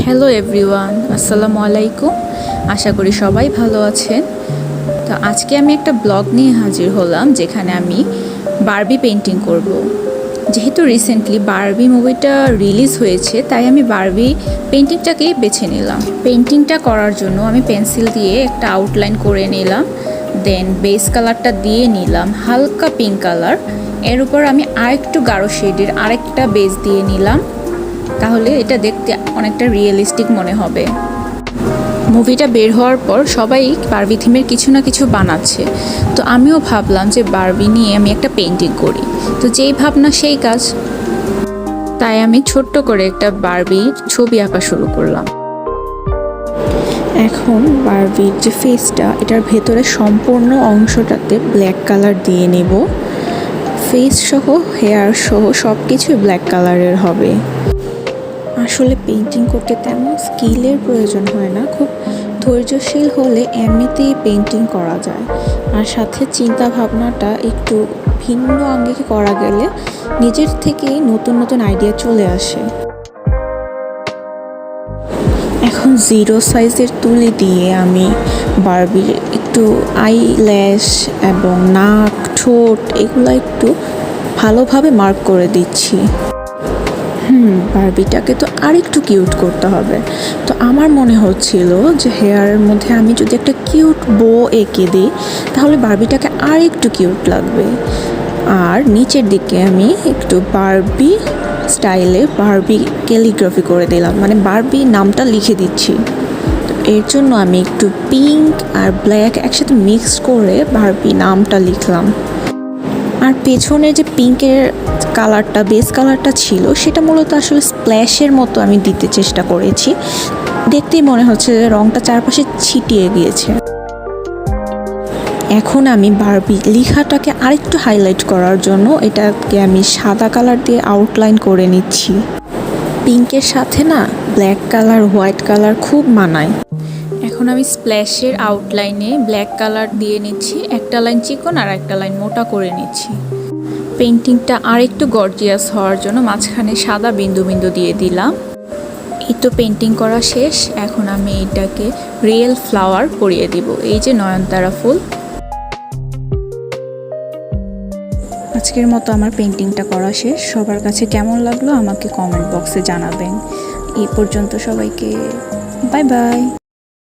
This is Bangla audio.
হ্যালো এভরিওয়ান, আসসালামু আলাইকুম। আশা করি সবাই ভালো আছেন। তো আজকে আমি একটা ব্লগ নিয়ে হাজির হলাম, যেখানে আমি বারবি পেন্টিং করব। যেহেতু রিসেন্টলি বারবি মুভিটা রিলিজ হয়েছে, তাই আমি বারবি পেন্টিংটাকেই বেছে নিলাম। পেন্টিংটা করার জন্য আমি পেন্সিল দিয়ে একটা আউটলাইন করে নিলাম, দেন বেস কালারটা দিয়ে নিলাম হালকা পিঙ্ক কালার। এর উপর আমি আরেকটু গাঢ় শেডের আরেকটা বেস দিয়ে নিলাম, তাহলে এটা দেখতে অনেকটা রিয়েলিস্টিক মনে হবে। মুভিটা বের হওয়ার পর সবাই বারবি থিমের কিছু না কিছু বানাচ্ছে, তো আমিও ভাবলাম যে বারবি নিয়ে আমি একটা পেন্টিং করি। তো যেই ভাবনা সেই কাজ, তাই আমি ছোট্ট করে একটা বারবি ছবি আঁকা শুরু করলাম। এখন বারবির যে ফেসটা, এটার ভেতরে সম্পূর্ণ অংশটাতে ব্ল্যাক কালার দিয়ে নেব। ফেস সহ হেয়ার সহ সব কিছুই ব্ল্যাক কালারের হবে। আসলে পেন্টিং করতে তেমন স্কিলের প্রয়োজন হয় না, খুব ধৈর্যশীল হলে এমনিতেই পেন্টিং করা যায়। আর সাথে চিন্তা ভাবনাটা একটু ভিন্ন আঙ্গিকে করা গেলে নিজের থেকেই নতুন নতুন আইডিয়া চলে আসে। এখন 0 সাইজের তুলি দিয়ে আমি বারবির একটু আইল্যাশ এবং নাক, ঠোঁট এগুলো একটু ভালোভাবে মার্ক করে দিচ্ছি। বারবিটাকে তো আরেকটু কিউট করতে হবে। তো আমার মনে হচ্ছিল যে হেয়ারের মধ্যে আমি যদি একটা কিউট বো এঁকে দিই, তাহলে বারবিটাকে আরেকটু কিউট লাগবে। আর নিচের দিকে আমি একটু বারবি স্টাইলে বারবি ক্যালিগ্রাফি করে দিলাম, মানে বারবি নামটা লিখে দিচ্ছি। তো এর জন্য আমি একটু পিঙ্ক আর ব্ল্যাক একসাথে মিক্স করে বারবি নামটা লিখলাম। আর পেছনে যে পিঙ্কের কালারটা, বেস কালারটা ছিল, সেটা মূলত আসলে স্প্ল্যাশের মতো আমি দিতে চেষ্টা করেছি। দেখতেই মনে হচ্ছে যে রংটা চারপাশে ছিটিয়ে গিয়েছে। এখন আমি বারবি লেখাটাকে আরেকটু হাইলাইট করার জন্য এটাকে আমি সাদা কালার দিয়ে আউটলাইন করে নিচ্ছি। পিঙ্কের সাথে না ব্ল্যাক কালার, হোয়াইট কালার খুব মানায়। এখন আমি স্প্ল্যাশের আউটলাইনে ব্ল্যাক কালার দিয়ে নিচ্ছি, একটা লাইন চিকন আর একটা লাইন মোটা করে নিচ্ছি। পেন্টিংটা আর একটু গর্জিয়াস হওয়ার জন্য মাঝখানে সাদা বিন্দু বিন্দু দিয়ে দিলাম। এই তো পেন্টিং করা শেষ। এখন আমি এটাকে রিয়েল ফ্লাওয়ার করিয়ে দিব, এই যে নয়নতারা ফুল। আজকের মতো আমার পেন্টিংটা করা শেষ। সবার কাছে কেমন লাগলো আমাকে কমেন্ট বক্সে জানাবেন। এই পর্যন্ত সবাইকে বাই বাই।